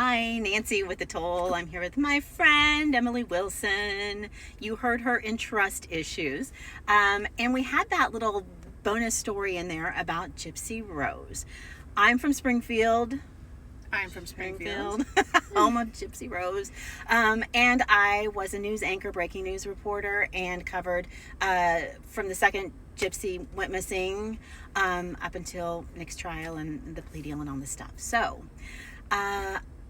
Hi, Nancy with the Toll. I'm here with my friend Emily Wilson. You heard her in trust issues. And we had that little bonus story in there about Gypsy Rose. I'm from Springfield. I'm from Springfield. Home of Gypsy Rose. And I was a news anchor, breaking news reporter, and covered from the second Gypsy went missing up until Nick's trial and the plea deal and all this stuff. So,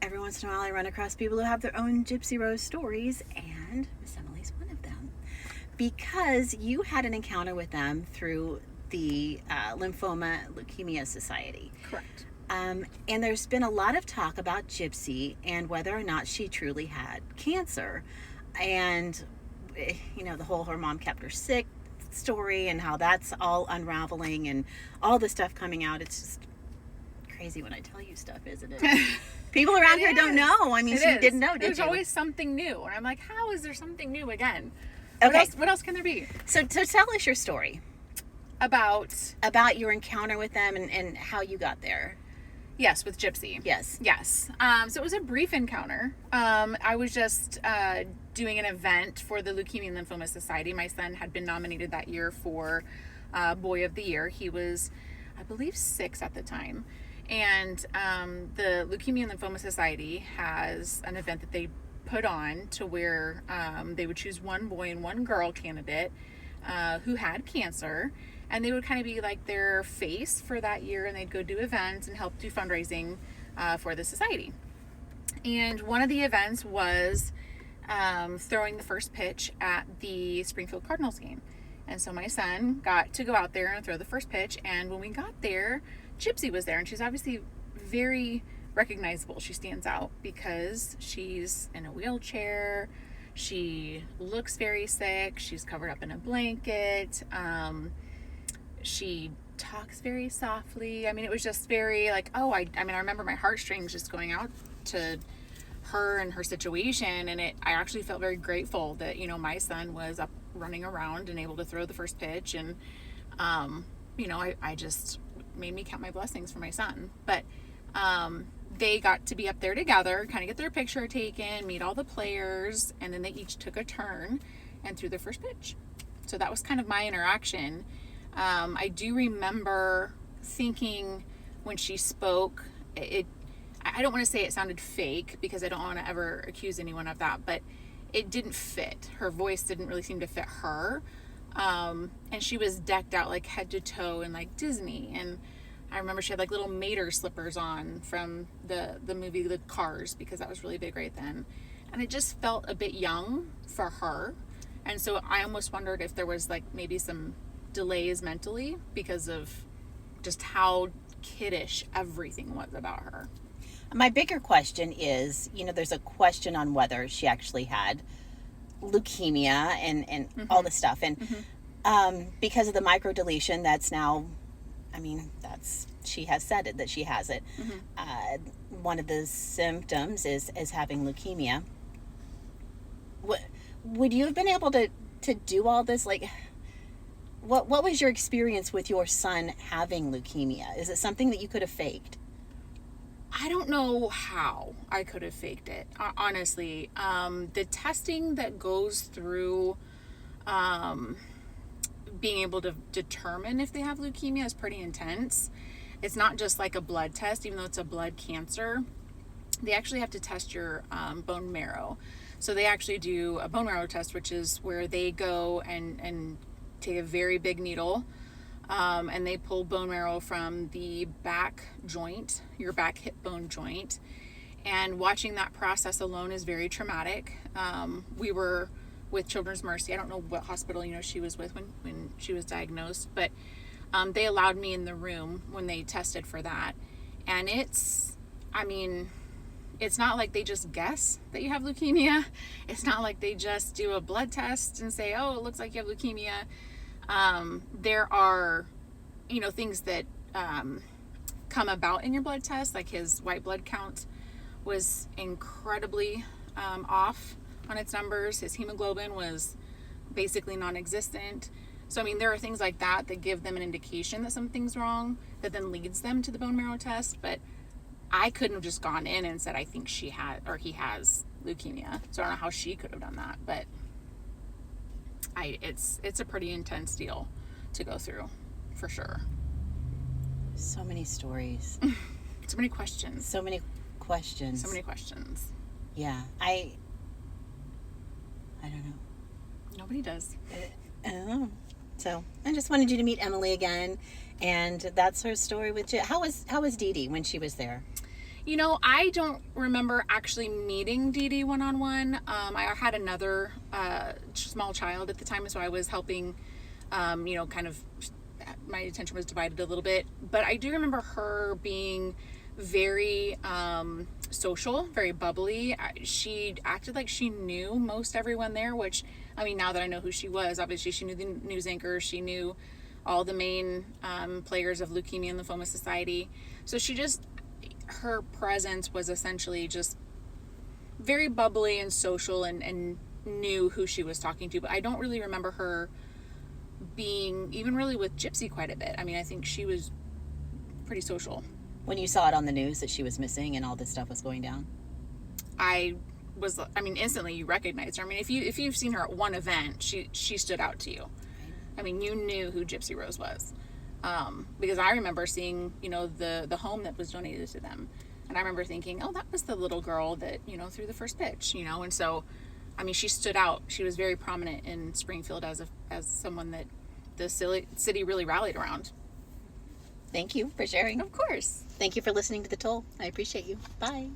every once in a while I run across people who have their own Gypsy Rose stories, and Miss Emily's one of them. Because you had an encounter with them through the Leukemia Society. Correct. And there's been a lot of talk about Gypsy and whether or not she truly had cancer. And, you know, the whole her mom kept her sick story and how that's all unraveling and all the stuff coming out. It's just crazy when I tell you stuff, isn't it? People around here don't know. I mean, she didn't know, did you? There's always something new. And I'm like, how is there something new again? Okay. What else can there be? So tell us your story. About your encounter with them and how you got there. Yes, with Gypsy. Yes. So it was a brief encounter. I was just doing an event for the Leukemia and Lymphoma Society. My son had been nominated that year for Boy of the Year. He was, I believe, 6 at the time. And the Leukemia and Lymphoma Society has an event that they put on to where they would choose one boy and one girl candidate who had cancer. And they would kind of be like their face for that year, and they'd go do events and help do fundraising for the society. And one of the events was throwing the first pitch at the Springfield Cardinals game. And so my son got to go out there and throw the first pitch. And when we got there, Gypsy was there, and she's obviously very recognizable. She stands out because she's in a wheelchair. She looks very sick. She's covered up in a blanket. She talks very softly. I mean, it was just very like, I remember my heartstrings just going out to her and her situation. And I actually felt very grateful that, my son was up running around and able to throw the first pitch. And, I just made me count my blessings for my son. But, they got to be up there together, kind of get their picture taken, meet all the players, and then they each took a turn and threw their first pitch. So that was kind of my interaction. I do remember thinking when she spoke, I don't want to say it sounded fake because I don't want to ever accuse anyone of that, but it didn't fit. Her voice didn't really seem to fit her. And she was decked out like head to toe in like Disney. And I remember she had like little mater slippers on from the movie The Cars, because that was really big right then. And it just felt a bit young for her. And so I almost wondered if there was like maybe some delays mentally because of just how kiddish everything was about her. My bigger question is, there's a question on whether she actually had leukemia and mm-hmm. all this stuff. And mm-hmm. Because of the microdeletion, that's now, she has said it, that she has it. Mm-hmm. One of the symptoms is having leukemia. Would you have been able to do all this? Like, what was your experience with your son having leukemia? Is it something that you could have faked? I don't know how I could have faked it, honestly. The testing that goes through being able to determine if they have leukemia is pretty intense. It's not just like a blood test, even though it's a blood cancer. They actually have to test your bone marrow. So they actually do a bone marrow test, which is where they go and take a very big needle and they pull bone marrow from the back joint, your back hip bone joint. And watching that process alone is very traumatic. We were with Children's Mercy. I don't know what hospital she was with when she was diagnosed, but they allowed me in the room when they tested for that. And it's not like they just guess that you have leukemia. It's not like they just do a blood test and say, oh, it looks like you have leukemia. There are, things that come about in your blood test, like his white blood count was incredibly off on its numbers. His hemoglobin was basically non-existent. So, there are things like that give them an indication that something's wrong, that then leads them to the bone marrow test. But I couldn't have just gone in and said, I think she had, or he has leukemia. So I don't know how she could have done that, but it's a pretty intense deal to go through, for sure. So many stories. So many questions. So many questions. So many questions. Yeah. I don't know. Nobody does. Oh. So I just wanted you to meet Emily again, and that's her story with How was Dee Dee when she was there? You know, I don't remember actually meeting Dee Dee one-on-one. I had another small child at the time, so I was helping, kind of, my attention was divided a little bit. But I do remember her being very social, very bubbly. She acted like she knew most everyone there, which, I mean, now that I know who she was, obviously she knew the news anchor, she knew all the main players of Leukemia and Leukemia Society. So her presence was essentially just very bubbly and social, and knew who she was talking to. But I don't really remember her being even really with Gypsy quite a bit. I mean, I think she was pretty social. When you saw it on the news that she was missing and all this stuff was going down? Instantly you recognized her. I mean, if you've seen her at one event, she stood out to you. I mean, you knew who Gypsy Rose was. Because I remember seeing, the home that was donated to them. And I remember thinking, oh, that was the little girl that, threw the first pitch, and so, I mean, she stood out. She was very prominent in Springfield as someone that the city really rallied around. Thank you for sharing. Of course. Thank you for listening to The Toll. I appreciate you. Bye.